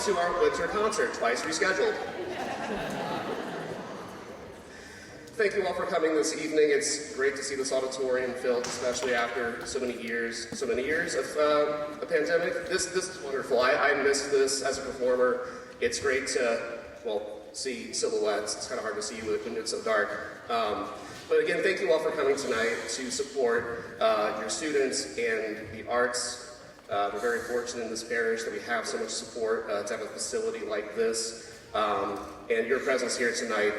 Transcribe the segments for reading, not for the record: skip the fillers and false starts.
to our winter concert, twice rescheduled. Thank you all for coming this evening. It's great to see this auditorium filled, especially after so many years of a pandemic. This is wonderful. I missed this as a performer. It's great to, well, see silhouettes. It's kind of hard to see when it's so dark. But again, thank you all for coming tonight to support your students and the arts. We're very fortunate in this parish that we have so much support to have a facility like this. And your presence here tonight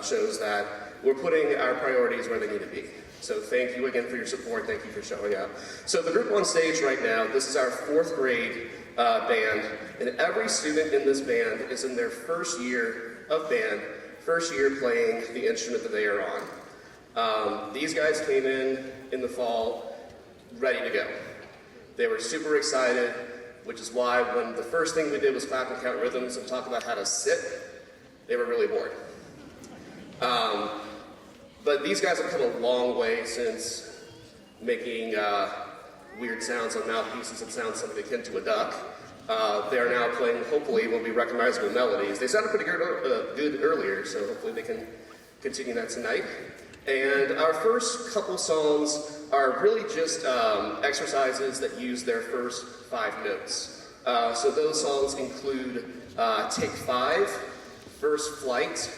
shows that we're putting our priorities where they need to be. So thank you again for your support. Thank you for showing up. So the group on stage right now, this is our 4th grade band, and every student in this band is in their first year of band, first year playing the instrument that they are on. These guys came in the fall ready to go. They were super excited, which is why when the first thing we did was clap and count rhythms and talk about how to sit, they were really bored. But these guys have come a long way since making weird sounds on mouthpieces that sound something akin to a duck. They are now playing, hopefully, will be recognizable melodies. They sounded pretty good earlier, so hopefully they can continue that tonight. And our first couple songs are really just exercises that use their first 5 notes. So those songs include Take 5, First Flight,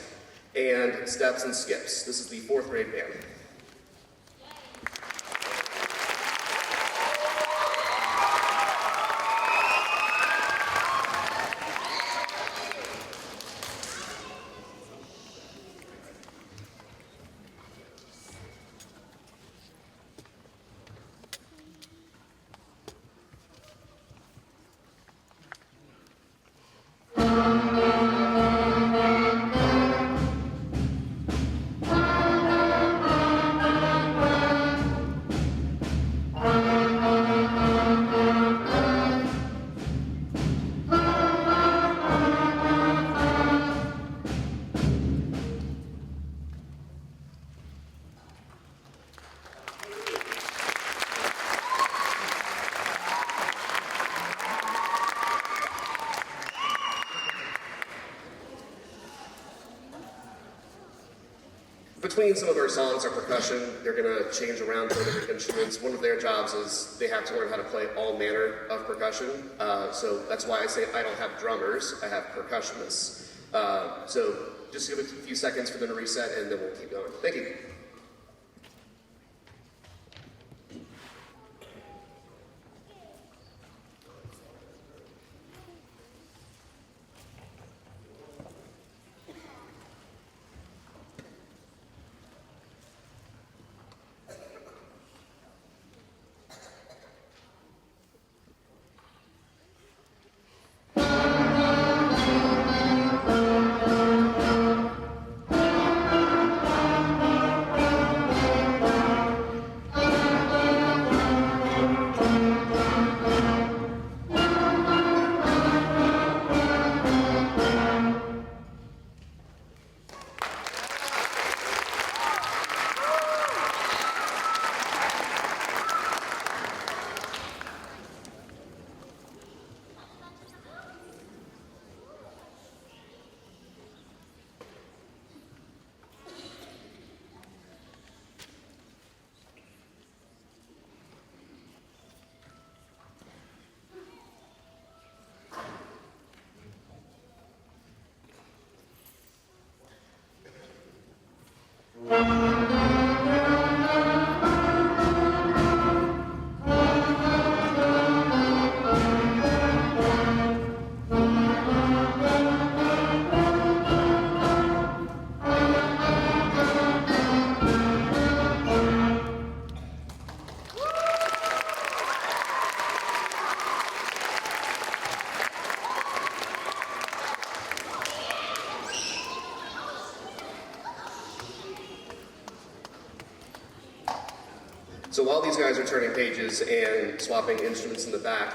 and Steps and Skips. This is the 4th grade band. Between some of our songs are percussion. They're going to change around to different instruments. One of their jobs is they have to learn how to play all manner of percussion. So that's why I say I don't have drummers, I have percussionists. So just give it a few seconds for them to reset and then we'll keep going. Thank you. So while these guys are turning pages and swapping instruments in the back,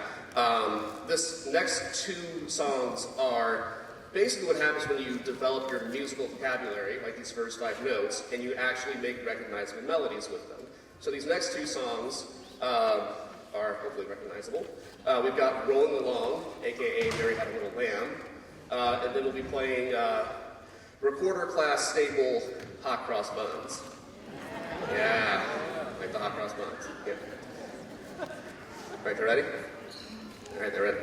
this next 2 songs are basically what happens when you develop your musical vocabulary, like these first 5 notes, and you actually make recognizable melodies with them. So these next 2 songs are are hopefully recognizable. We've got Rolling Along, aka Mary Had a Little Lamb, and then we'll be playing recorder class staple hot cross buns. Yeah, like the hot cross buns. Yeah. All right, they're ready? All right, they're ready.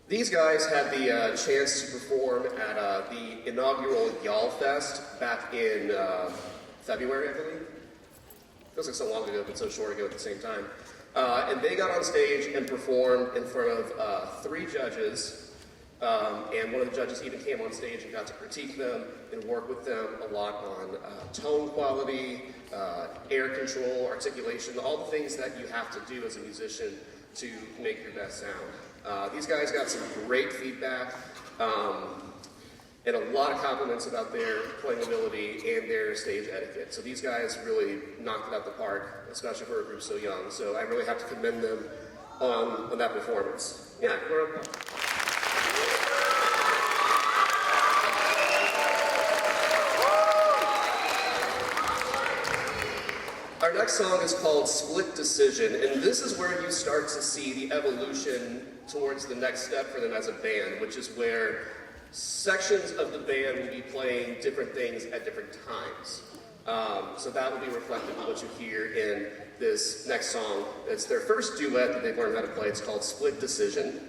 These guys had the chance to perform at the inaugural Y'all Fest back in February, I believe. Feels like so long ago, but so short ago at the same time. And they got on stage and performed in front of 3 judges. And one of the judges even came on stage and got to critique them and work with them a lot on tone quality, air control, articulation, all the things that you have to do as a musician to make your best sound. These guys got some great feedback and a lot of compliments about their playing ability and their stage etiquette. So these guys really knocked it out the park, especially for a group so young. So I really have to commend them on that performance. Yeah, we're up. Our next song is called Split Decision, and this is where you start to see the evolution towards the next step for them as a band, which is where sections of the band will be playing different things at different times. So that will be reflected in what you hear in this next song. It's their first duet that they've learned how to play. It's called Split Decision.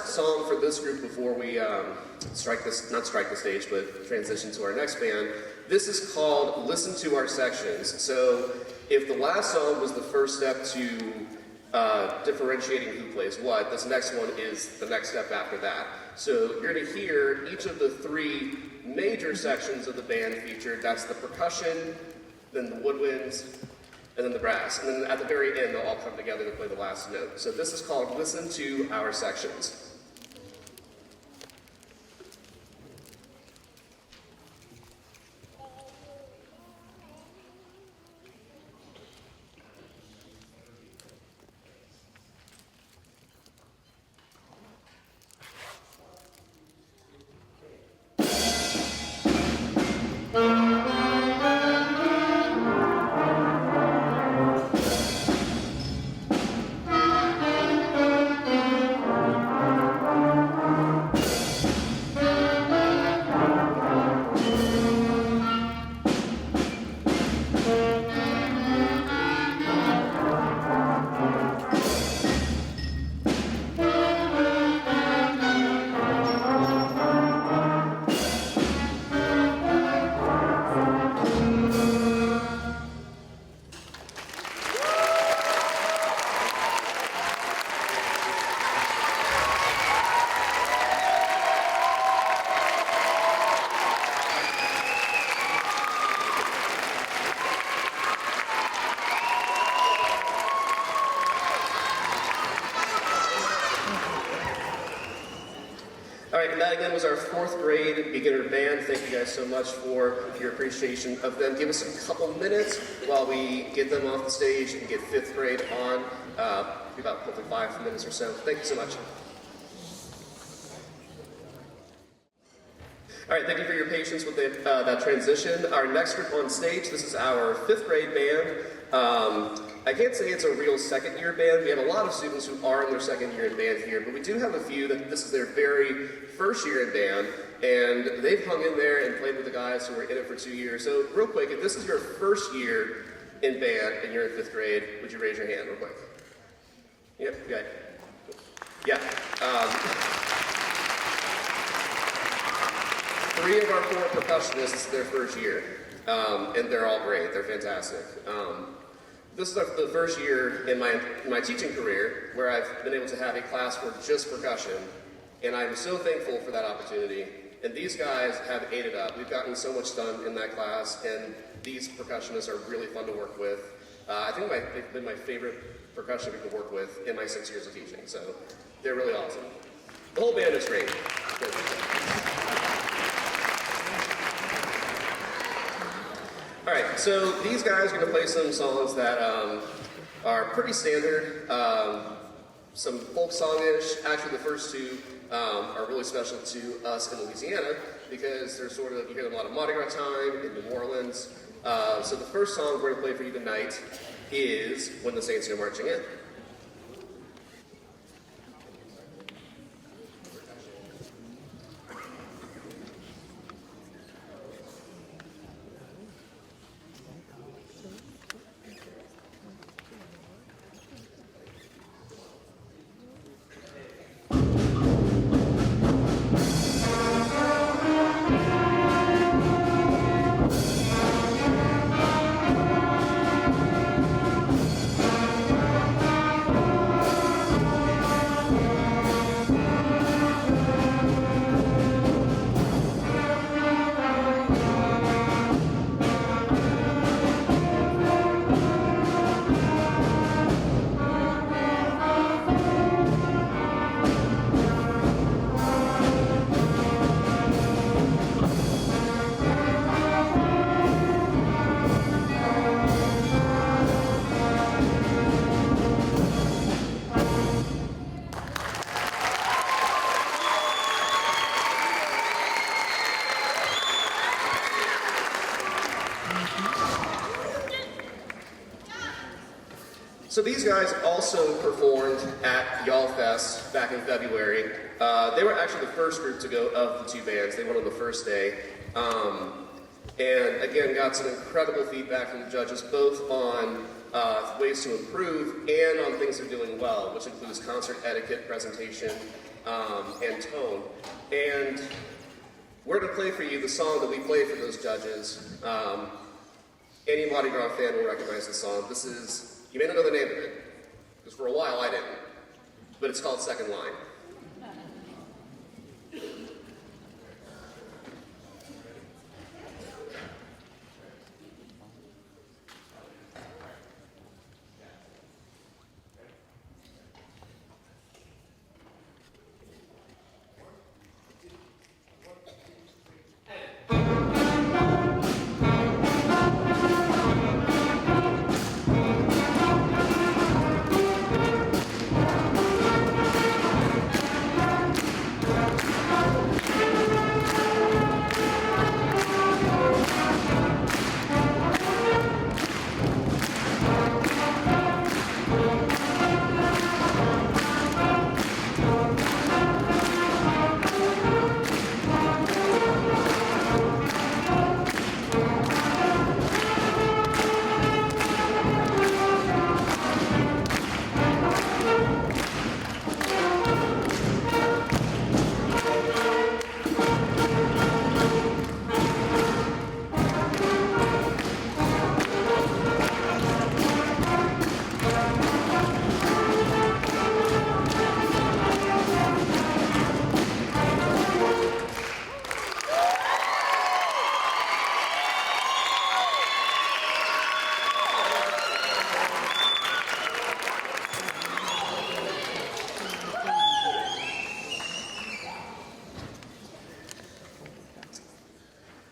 Song for this group before we not strike the stage, but transition to our next band. This is called Listen to Our Sections. So if the last song was the first step to differentiating who plays what. This next one is the next step after that. So you're going to hear each of the three major sections of the band featured. That's the percussion, then the woodwinds, and then the brass. And then at the very end, they'll all come together to play the last note. So this is called Listen to Our Sections. And that again was our 4th grade beginner band. Thank you guys so much for your appreciation of them. Give us a couple minutes while we get them off the stage and get 5th grade on. About hopefully 5 minutes or so. Thank you so much. All right, thank you for your patience with that transition. Our next group on stage, this is our 5th grade band. I can't say it's a real second-year band. We have a lot of students who are in their second year in band here, but we do have a few that this is their very first year in band, and they've hung in there and played with the guys who were in it for 2 years. So real quick, if this is your first year in band and you're in 5th grade, would you raise your hand real quick? Yep, okay. Yeah. 3 of our 4 percussionists, their first year, and they're all great. They're fantastic. This is the first year in my teaching career where I've been able to have a class for just percussion, and I'm so thankful for that opportunity. And these guys have ate it up. We've gotten so much done in that class, and these percussionists are really fun to work with. I think they've been my favorite percussion group to work with in my 6 years of teaching, so they're really awesome. The whole band is great. All right, so these guys are going to play some songs that are pretty standard, some folk songish. Actually, the first 2 are really special to us in Louisiana because they're sort of, you hear them a lot of Mardi Gras time in New Orleans. So the first song we're going to play for you tonight is When the Saints Go Marching In. So these guys also performed at Y'all Fest back in February. They were actually the first group to go of the 2 bands. They went on the first day. And again, got some incredible feedback from the judges, both on ways to improve and on things they're doing well, which includes concert etiquette, presentation, and tone. And we're going to play for you the song that we played for those judges. Any Mardi Gras fan will recognize this song. This is, you may not know the name of it, because Because for a while I didn't. But it's called Second Line.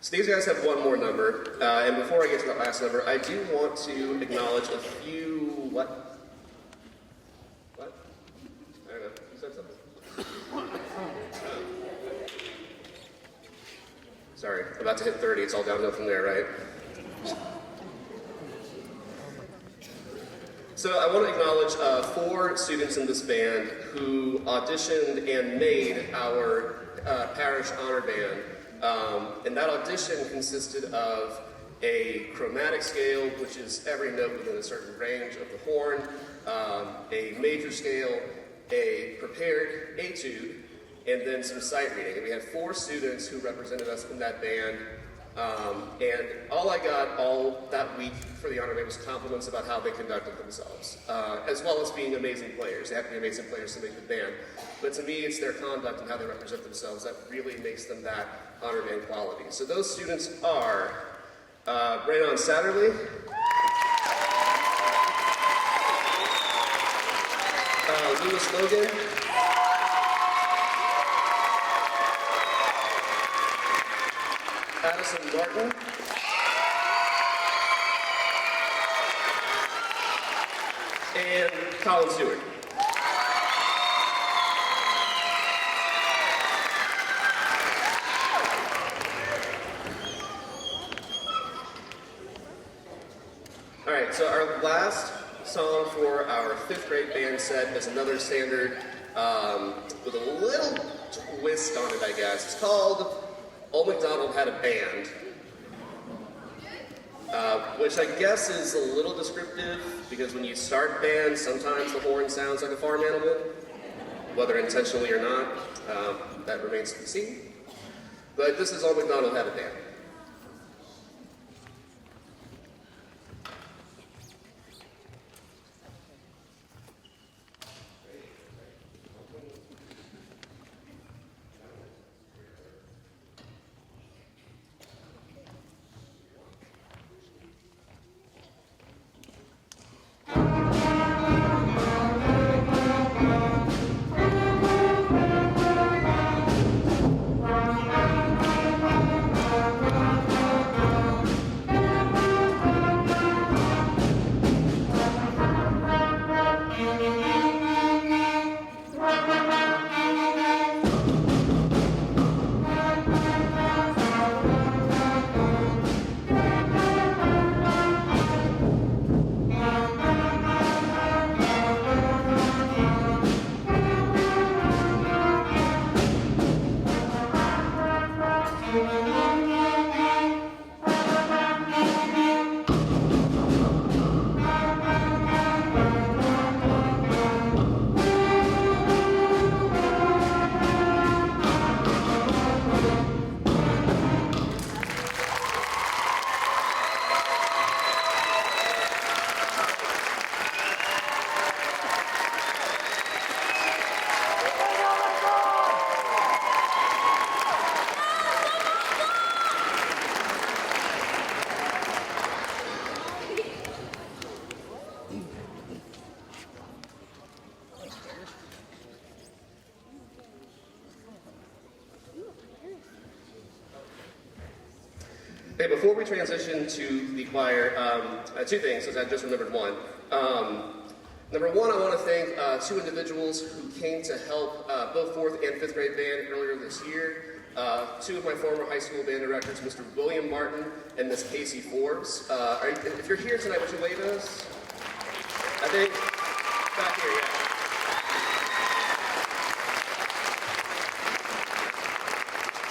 So these guys have one more number, and before I get to that last number, I do want to acknowledge a few, what? I don't know, you said something. Sorry, about to hit 30, it's all downhill from there, right? So I want to acknowledge 4 students in this band who auditioned and made our parish honor band. And that audition consisted of a chromatic scale, which is every note within a certain range of the horn, a major scale, a prepared etude, and then some sight reading. And we had 4 students who represented us in that band. And all I got all that week for the honor band was compliments about how they conducted themselves, as well as being amazing players. They have to be amazing players to make the band. But to me, it's their conduct and how they represent themselves that really makes them that honor band quality. So those students are Raynon Satterley, Lewis Logan, Addison Martin, and Colin Stewart. All right, so our last song for our 5th grade band set is another standard with a little twist on it, I guess. It's called Old MacDonald Had a Band, which I guess is a little descriptive because when you start bands, sometimes the horn sounds like a farm animal, whether intentionally or not, that remains to be seen. But this is Old MacDonald Had a Band. Hey, before we transition to the choir, two things, because I just remembered one. Number one, I want to thank two individuals who came to help both 4th and 5th grade band earlier this year. Two of my former high school band directors, Mr. William Martin and Miss Casey Forbes. If you're here tonight, would you wave at us? I think back here, yeah.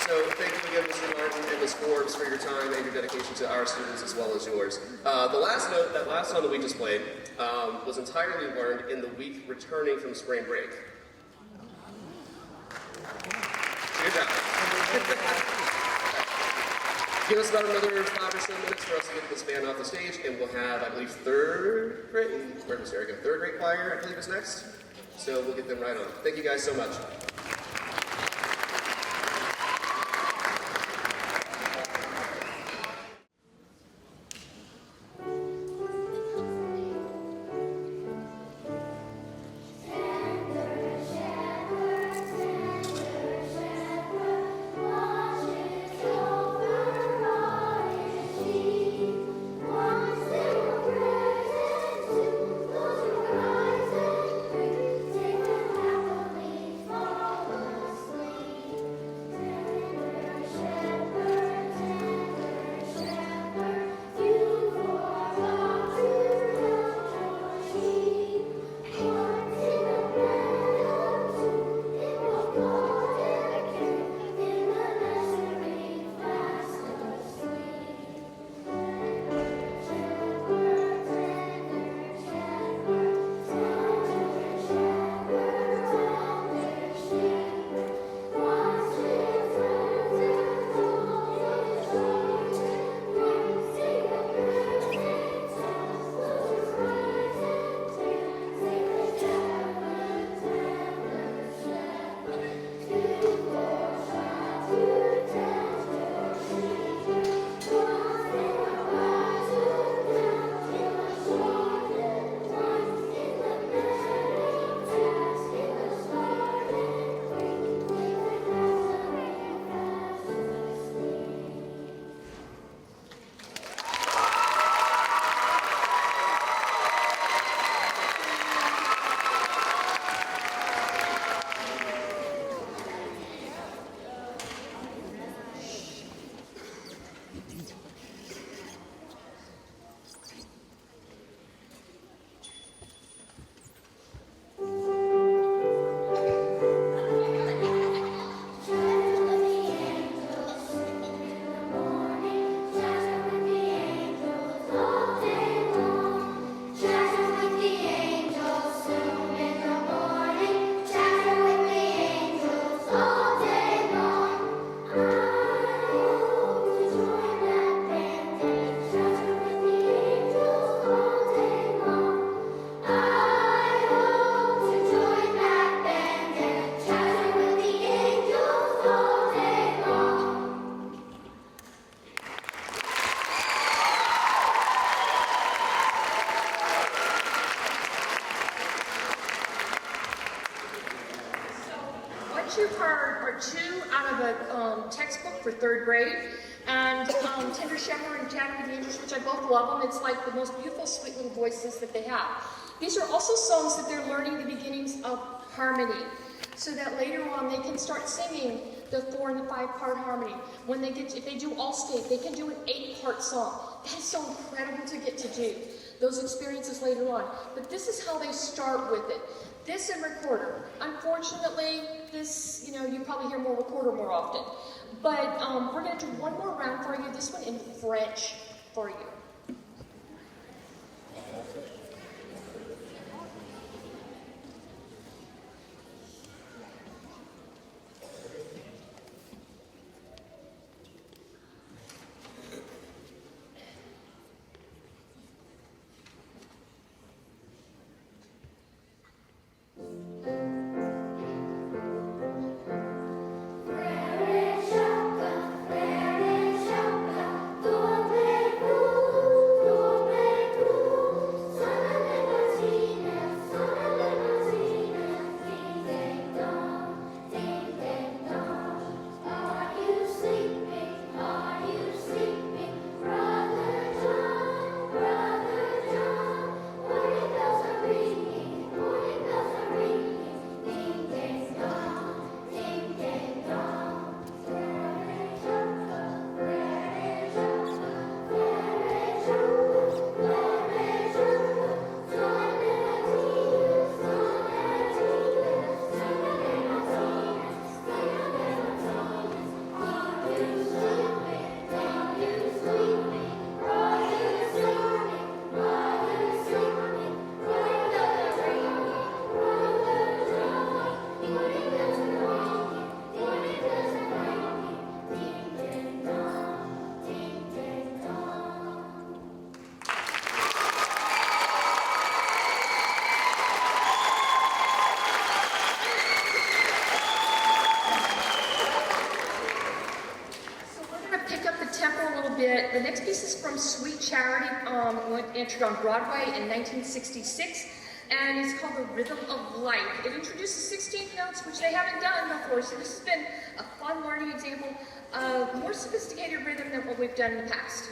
So thank you again, Mr. Martin and Ms. Forbes, for your time and your dedication to our students as well as yours. That last song that we just played was entirely learned in the week returning from spring break. Good job. Give us about another 5 or so minutes for us to get this band off the stage, and we'll have, I believe, third grade choir, I believe, is next. So we'll get them right on. Thank you guys so much. are two out of a textbook for 3rd grade, and Tender Shepherd and Jack and the Angels, which I both love them. It's like the most beautiful, sweet little voices that they have. These are also songs that they're learning the beginnings of harmony, so that later on they can start singing the 4 and the 5-part harmony. When they get, if they do Allstate, they can do an 8-part song. That is so incredible to get to do those experiences later on. But this is how they start with it. This and recorder. Unfortunately, this, you probably hear more recorder more often. But we're going to do one more round for you, this one in French for you. Ooh. the next piece is from Sweet Charity, entered on Broadway in 1966, and it's called The Rhythm of Life. It introduces 16 notes, which they haven't done before, so this has been a fun learning example of more sophisticated rhythm than what we've done in the past.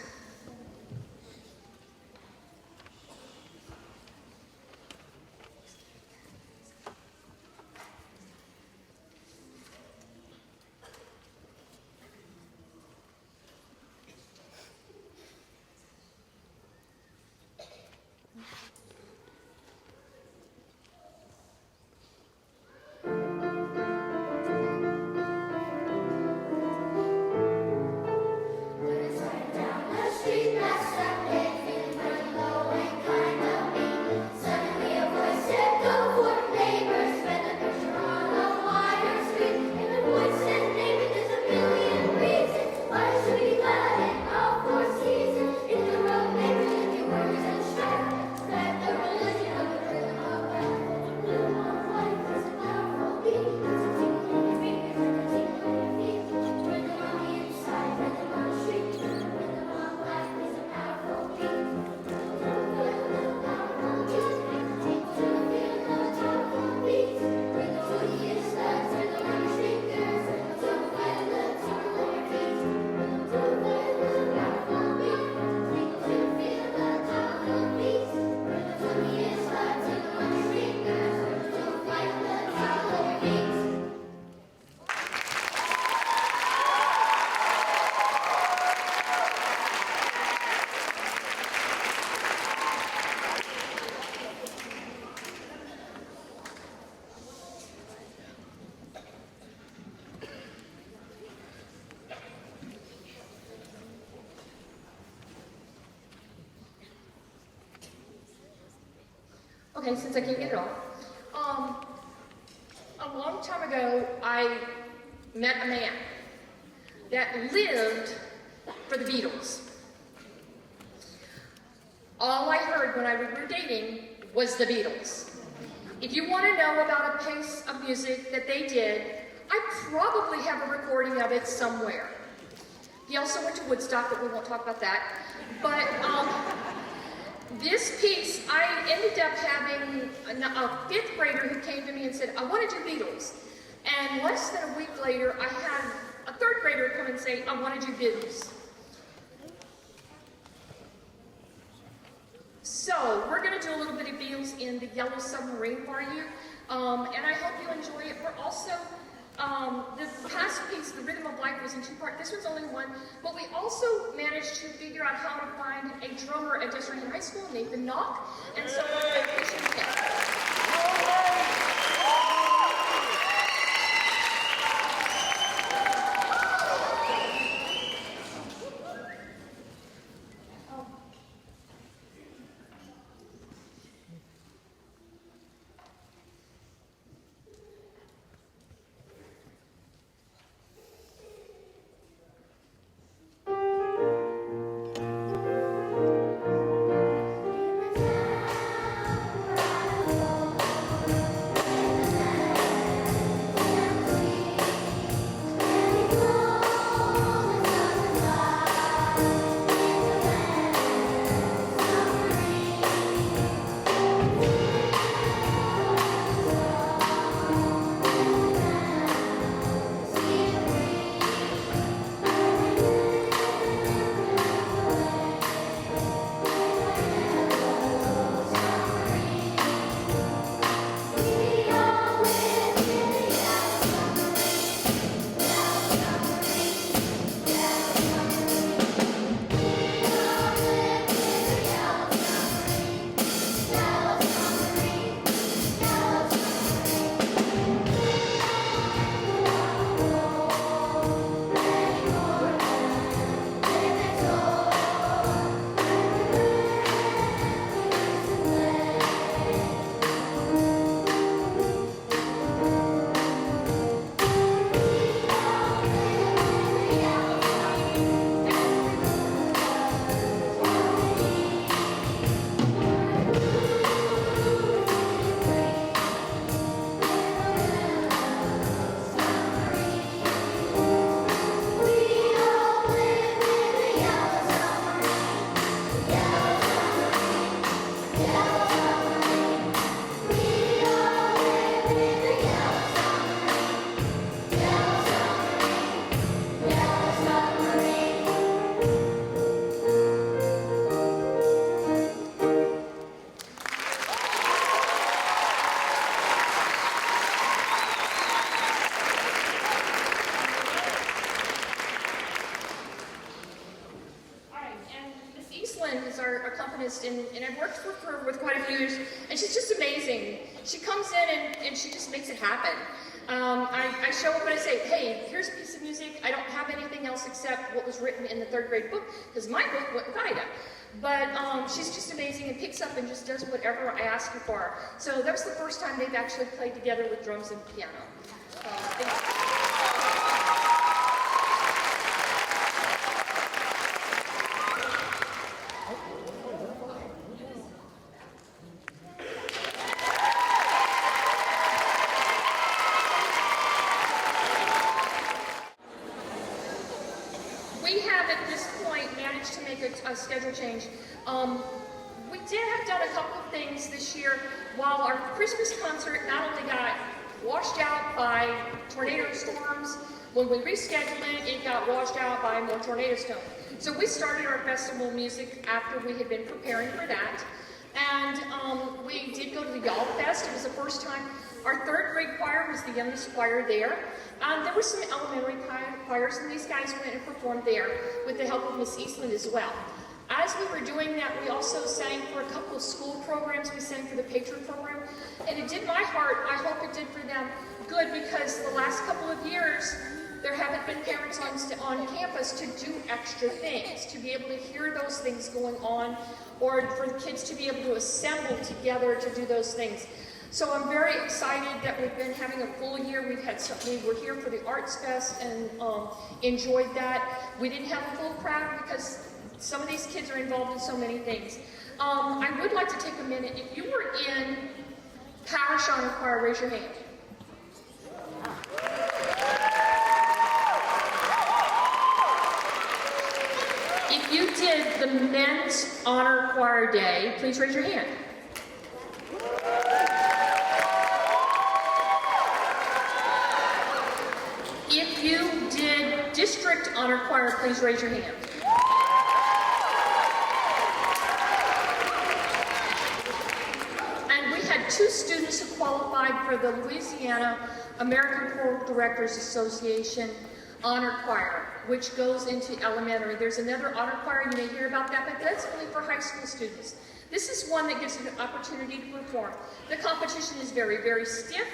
Okay, since I can't get it all. A long time ago, I met a man that lived for the Beatles. All I heard when we were dating was the Beatles. If you want to know about a piece of music that they did, I probably have a recording of it somewhere. He also went to Woodstock, but we won't talk about that. But this piece, I ended up having a fifth grader who came to me and said, I want to do Beatles. And less than a week later, I had a third grader come and say, I want to do Beatles. So, we're going to do a little bit of Beatles in the Yellow Submarine for you. And I hope you enjoy it. We're also, the past piece, The Rhythm of Life, was in two parts. This one's only one. But we also managed to figure out how to find a drummer at Desert High School, Nathan Knock. And so we're going to audition him. saxophonist, and I've worked with her with quite a few years, and she's just amazing. She comes in and she just makes it happen. I show up and I say, hey, here's a piece of music. I don't have anything else except what was written in the third grade book, because my book went guide up. But she's just amazing and picks up and just does whatever I ask her for. So that was the first time they've actually played together with drums and piano. Thank you. We have at this point managed to make a schedule change. We did have done a couple of things this year. While our Christmas concert not only got washed out by tornado storms, when we rescheduled it, it got washed out by more tornado storms. So we started our festival music after we had been preparing for that. And we did go to the Y'all Fest. It was the first time. Our third grade choir was the youngest choir there. There were some elementary choirs, and these guys went and performed there with the help of Miss Eastland as well. As we were doing that, we also sang for a couple of school programs. We sang for the Patron program, and it did my heart, I hope it did for them, good, because the last couple of years, there haven't been parents on campus to do extra things, to be able to hear those things going on, or for the kids to be able to assemble together to do those things. So I'm very excited that we've been having a full year. We were here for the Arts Fest and enjoyed that. We didn't have a full crowd because some of these kids are involved in so many things. I would like to take a minute. If you were in Parish Honor Choir, raise your hand. If you did the Men's Honor Choir Day, please raise your hand. If you did District Honor Choir, please raise your hand. And we had 2 students who qualified for the Louisiana American Choral Directors Association Honor Choir, which goes into elementary. There's another honor choir, you may hear about that, but that's only for high school students. This is one that gives you an opportunity to perform. The competition is very, very stiff.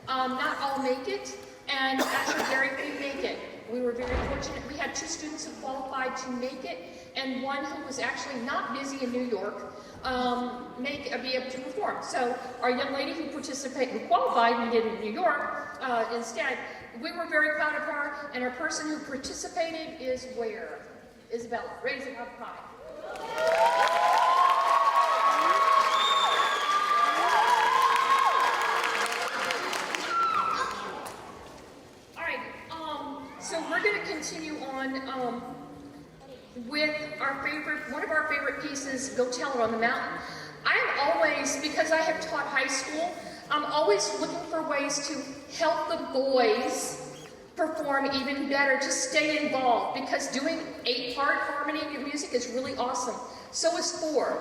Not all make it. And actually very few make it. We were very fortunate. We had 2 students who qualified to make it, and one who was actually not busy in New York, be able to perform. So our young lady who qualified and did in New York instead, we were very proud of her, and our person who participated is where? Isabella. Raise it up high. So we're going to continue on with one of our favorite pieces, Go Tell It on the Mountain. I'm always, because I have taught high school, I'm always looking for ways to help the boys perform even better, to stay involved, because doing 8-part harmony music is really awesome. So is 4.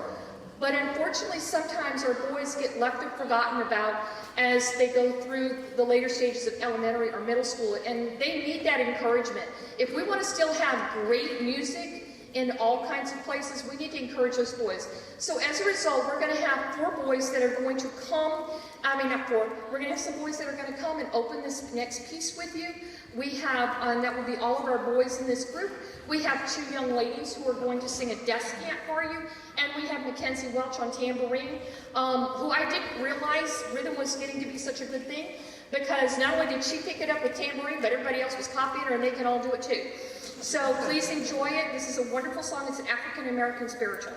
But unfortunately, sometimes our boys get left and forgotten about as they go through the later stages of elementary or middle school, and they need that encouragement. If we want to still have great music in all kinds of places, we need to encourage those boys. So as a result, we're going to have 4 boys that are going to come, not 4, we're going to have some boys that are going to come and open this next piece with you. We have, that will be all of our boys in this group. We have 2 young ladies who are going to sing a desk chant for you, and we have Mackenzie Welch on tambourine, who I didn't realize rhythm was getting to be such a good thing, because not only did she pick it up with tambourine, but everybody else was copying her, and they can all do it too. So please enjoy it. This is a wonderful song. It's an African-American spiritual.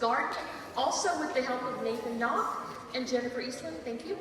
Garden, also with the help of Nathan Knopf and Jennifer Eastland. Thank you.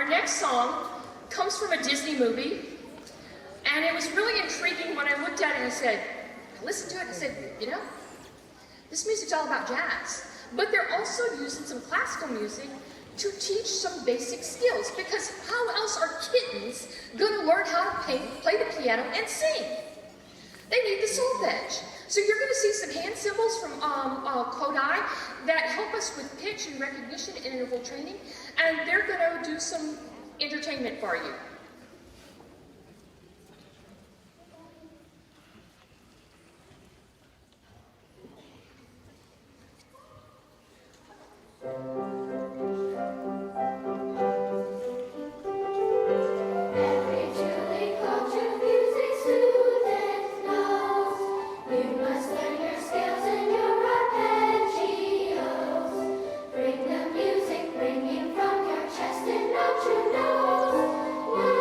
Next song comes from a Disney movie, and it was really intriguing when I looked at it and I said, I listened to it and I said, you know, this music's all about jazz. But they're also using some classical music to teach some basic skills, because how else are kittens going to learn how to play the piano and sing? They need the solfege. So you're going to see some hand cymbals from Kodai that help us with pitch and recognition and interval training, and they're going to do some entertainment for you. Bring the music, bringing from your chest and out your nose.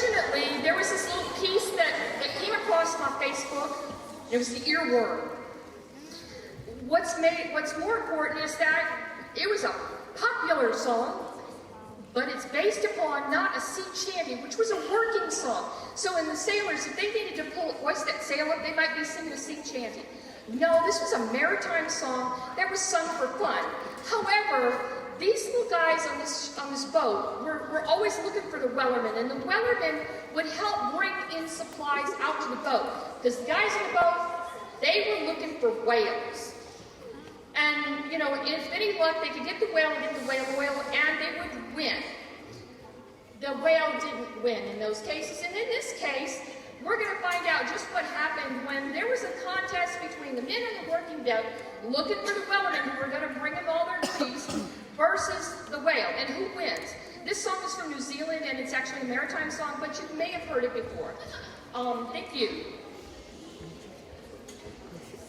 unfortunately, there was this little piece that came across my Facebook. It was the earworm. What's more important is that it was a popular song, but it's based upon not a sea chanty, which was a working song. So in the sailors, if they needed to hoist that sail up, they might be singing a sea chanty. No, this was a maritime song that was sung for fun. However, these little guys on this boat were always looking for the wellerman, and the wellerman would help bring in supplies out to the boat. Because the guys on the boat, they were looking for whales. And, you know, if any luck, they could get the whale, and they would win. The whale didn't win in those cases, and in this case, we're going to find out just what happened when there was a contest between the men on the working deck looking for the wellermen who were going to bring them all their goodies versus the whale, and who wins. This song is from New Zealand, and it's actually a maritime song, but you may have heard it before. Thank you.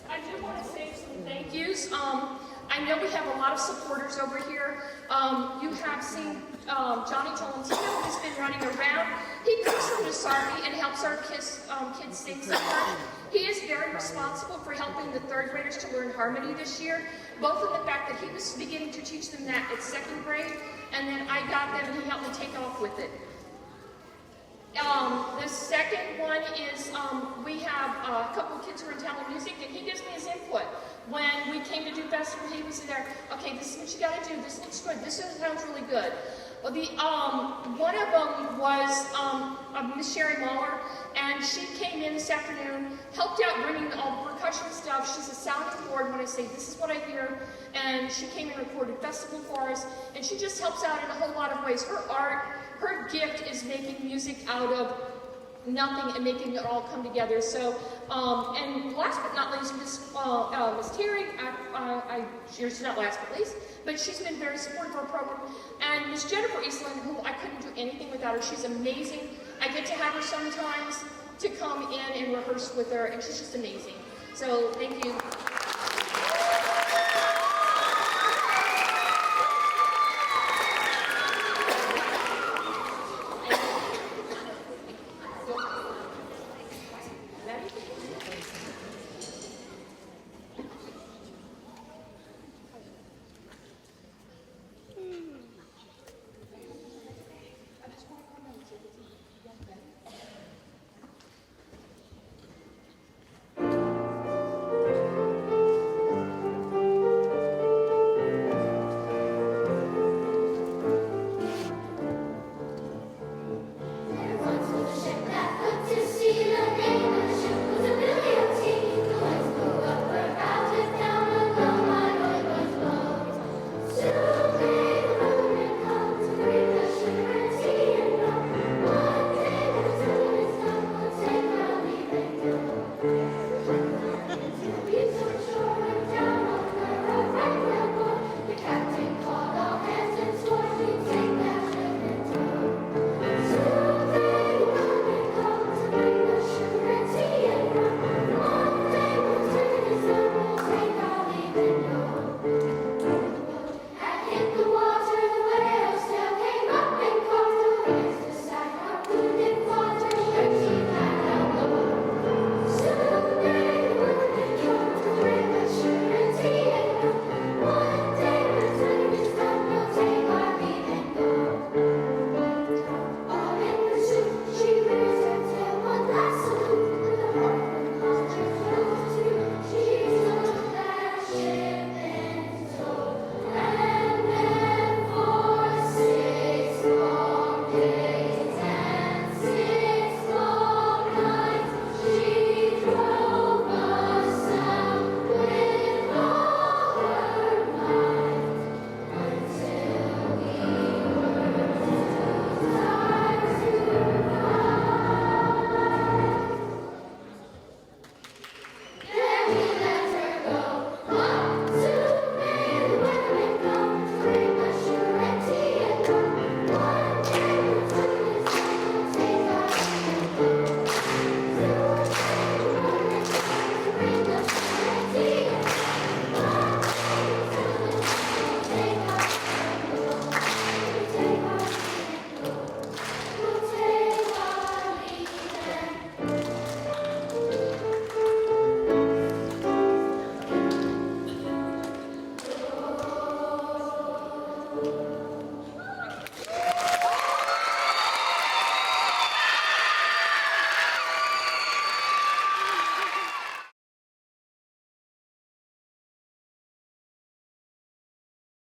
I do want to say some thank yous. I know we have a lot of supporters over here. You have seen Johnny Tolentino, who's been running around. He comes from the Sarpy and helps our kids sing sometimes. He is very responsible for helping the third graders to learn harmony this year, both in the fact that he was beginning to teach them that at second grade, and then I got them and he helped me take off with it. The second one is we have a couple of kids who are in talent music, and he gives me his input. When we came to do festival, he was there. Okay, this is what you got to do. This looks good. This sounds really good. Well, one of them was Miss Sherry Mahler, and she came in this afternoon, helped out bringing all the percussion stuff. She's a sounding board when I say this is what I hear, and she came and recorded festival for us, and she just helps out in a whole lot of ways. Her art, her gift is making music out of nothing and making it all come together. So, and last but not least, Miss Terry, she's not last but least, but she's been very supportive of our program. And Miss Jennifer Eastland, who I couldn't do anything without her. She's amazing. I get to have her sometimes to come in and rehearse with her, and she's just amazing. So, thank you.